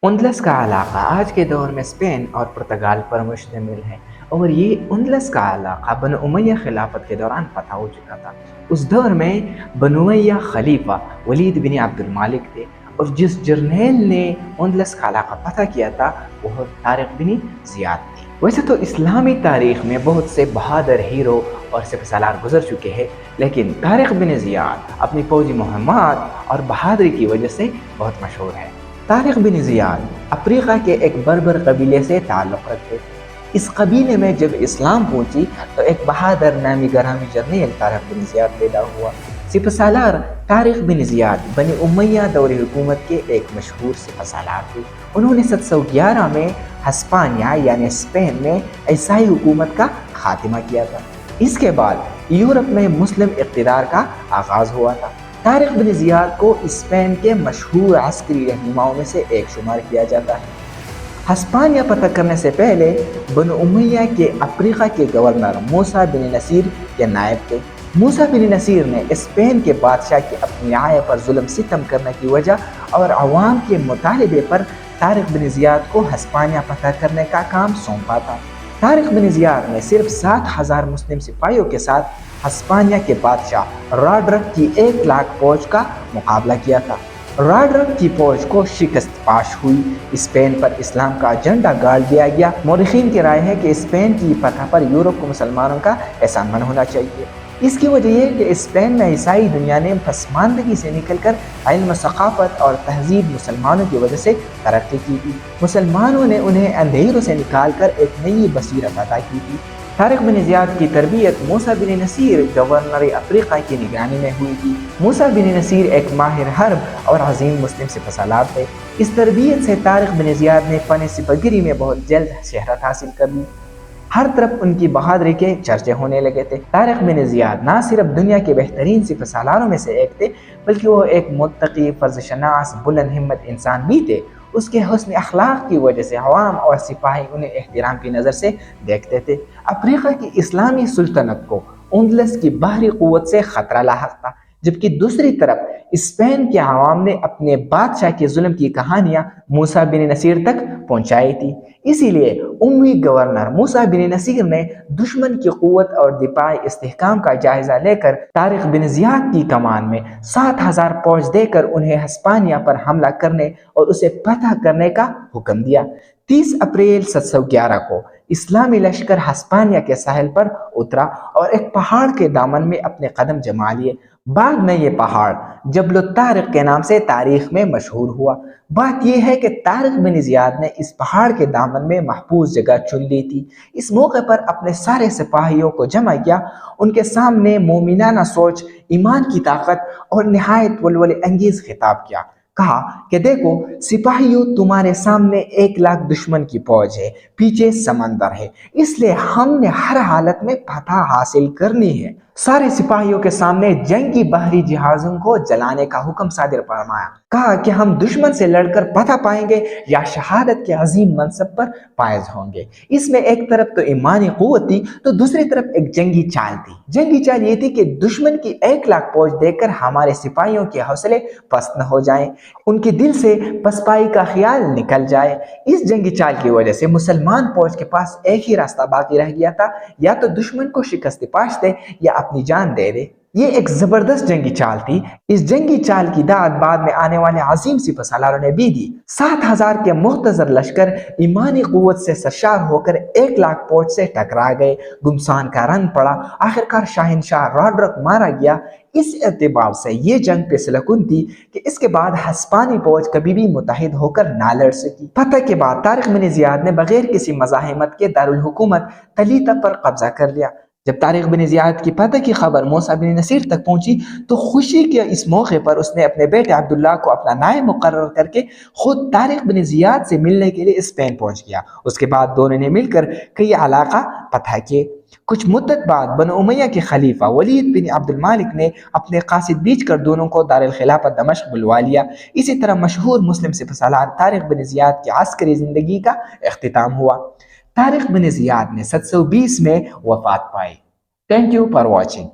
उंदलस का इलाका आज के दौर में स्पेन और पुर्तगाल पर मुश्तमिल है और ये उंदलस का इलाका बनु उमैया खिलाफत के दौरान फतह हो चुका था। उस दौर में बनु उमैया खलीफा वलीद बिन अब्दुल मालिक थे और जिस जर्नेल ने उंदलस का इलाका फतह किया था वह तारिक बिन जियाद थे। वैसे तो इस्लामी तारीख में बहुत से बहादुर हीरो और सिपहसालार गुजर चुके हैं, लेकिन तारिक बिन जियाद अपनी फौजी मुहिम्मात और बहादुरी की वजह से बहुत मशहूर है। तारिक बिन जियाद अफ्रीका के एक बर्बर कबीले से ताल्लुक़ रखते थे। इस कबीले में जब इस्लाम पहुंची तो एक बहादुर नामी गरामी जर्नेल तारिक बिन जियाद पैदा हुआ। सिपहसालार तारिक बिन जियाद बनी उमैया दौर हुकूमत के एक मशहूर सिपहसालार थे। उन्होंने 711 में हस्पानिया यानी स्पेन में ईसाई हुकूमत का खात्मा किया था। इसके बाद यूरोप में मुस्लिम इक़्तिदार का आगाज़ हुआ था। तारिक बिन जियाद को स्पेन के मशहूर अस्करी रहनुमाओं में से एक शुमार किया जाता है। हस्पानिया फतह करने से पहले बनु उमैया के अफ्रीका के गवर्नर मूसा बिन नसीर के नायब थे। मूसा बिन नसीर ने स्पेन के बादशाह की अपनी आय पर जुल्म सितम करने की वजह और अवाम के मुतालिबे पर तारिक बिन जियाद को हस्पानिया फतह करने का काम सौंपा था। तारिक बिन जियाद ने सिर्फ 7,000 मुस्लिम सिपाहियों के साथ हस्पानिया के बादशाह रॉड्रिक की 1 लाख फौज का मुकाबला किया था। रॉड्रिक की फौज को शिकस्त पाश हुई। स्पेन पर इस्लाम का झंडा गाड़ दिया गया। मौरखीन की राय है कि स्पेन की फतह पर यूरोप को मुसलमानों का एहसानमंद होना चाहिए। इसकी वजह यह है कि स्पेन में ईसाई दुनिया ने पसमानदगी से निकलकर इल्म, सकाफत और तहजीब मुसलमानों की वजह से तरक्की की थी। मुसलमानों ने उन्हें अंधेरों से निकालकर एक नई बसीरत अता की थी। तारिक बिन जियाद की तरबियत मूसा बिन नसीर गवर्नर अफ्रीका की निगरानी में हुई थी। मूसा बिन नसीर एक माहिर हर्ब और अजीम मुस्लिम सिपहसालार थे। इस तरबियत से तारिक बिन जियाद ने फन सिपहगिरी में बहुत जल्द शहरत हासिल कर ली। हर तरफ उनकी बहादुरी के चर्चे होने लगे थे। तारिक बिन जियाद ना सिर्फ दुनिया के बेहतरीन सिपहसालारों में से एक थे, बल्कि वो एक मुत्तकी, फर्जशनास, बुलंद हिम्मत इंसान भी थे। उसके हुस्न अखलाक की वजह से अवाम और सिपाही उन्हें एहतराम की नज़र से देखते थे। अफ्रीका की इस्लामी सुल्तनत को उंदलस की बाहरी क़ुव्वत से ख़तरा लाहक था, जबकि दूसरी तरफ स्पेन के अवाम ने अपने बादशाह के जुल्म की कहानियां मूसा बिन नसीर तक पहुंचाई थी। इसीलिए उम्मी गवर्नर मूसा बिन नसीर ने दुश्मन की क़ुव्वत और दिफाई इस्तेहकाम का जायजा लेकर तारिक बिन जियाद की कमान में 7,000 फौज देकर उन्हें हस्पानिया पर हमला करने और उसे फतह करने का हुक्म दिया। 30 अप्रैल 711 को इस्लामी लश्कर हस्पानिया के साहिल पर उतरा और एक पहाड़ के दामन में अपने कदम जमा लिए। बाद में ये पहाड़ जबल तारिक के नाम से तारीख में मशहूर हुआ। बात यह है कि तारिक बिन जियाद ने इस पहाड़ के दामन में महफूज जगह चुन ली थी। इस मौके पर अपने सारे सिपाहियों को जमा किया। उनके सामने मोमिनाना सोच, ईमान की ताकत और निहायत वल्वले अंगेज खिताब किया। कहा कि देखो सिपाहियों, तुम्हारे सामने 1 लाख दुश्मन की फौज है, पीछे समंदर है, इसलिए हमने हर हालत में फतह हासिल करनी है। सारे सिपाहियों के सामने जंगी बहरी जहाज़ों को जलाने का हुक्म सादिर फरमाया। कहा कि हम दुश्मन से लड़कर फतह पाएंगे या शहादत के अजीम मनसब पर फायज होंगे। इसमें एक तरफ तो ईमानी क़ुव्वत थी तो दूसरी तरफ एक जंगी चाल थी। जंगी चाल ये थी कि दुश्मन की 1 लाख फौज देखकर हमारे सिपाहियों के हौसले पस्त न हो जाएं, उनके दिल से पसपाई का ख्याल निकल जाए। इस जंगी चाल की वजह से मुसलमान फौज के पास एक ही रास्ता बाकी रह गया था, या तो दुश्मन को शिकस्त पाश दे या अपनी जान दे दे। ये एक जबरदस्त जंगी चाल थी। इस जंगी चाल की दाद बाद में आने वाले अजीम सिपहसालारों ने भी दी। 7,000 के मुख्तसर लश्कर ईमानी क़ुव्वत से सरशार होकर 1 लाख फौज से टकरा गए। गुमसान का रंग पड़ा। आखिरकार शाहिनशाह रॉड्रिक मारा गया। इस एतबार से ये जंग पेशलकुन थी कि इसके बाद हस्पानी फौज कभी भी मुत्तहिद होकर ना लड़ सकी। फतह के बाद तारिक बिन जियाद ने बगैर किसी मज़ाहिमत के दारुल हुकूमत तलीता पर कब्जा कर लिया। जब तारिक बिन जियाद की फतह की खबर मूसा बिन नसीर तक पहुंची तो खुशी के इस मौके पर उसने अपने बेटे अब्दुल्लाह को अपना नायब मुकर्रर करके खुद तारिक बिन जियाद से मिलने के लिए स्पेन पहुंच गया। उसके बाद दोनों ने मिलकर कई इलाका फतह किए। कुछ मुद्दत बाद बनु उमैया के खलीफा वलीद बिन अब्दुल मालिक ने अपने कासिद भेजकर दोनों को दारुल खिलाफत दमिश्क बुलवा लिया। इसी तरह मशहूर मुस्लिम सिपहसालार तारिक बिन जियाद की अस्करी जिंदगी का इख्तिताम हुआ। तारिक बिन जियाद ने 720 में वफात पाई। Thank you for watching.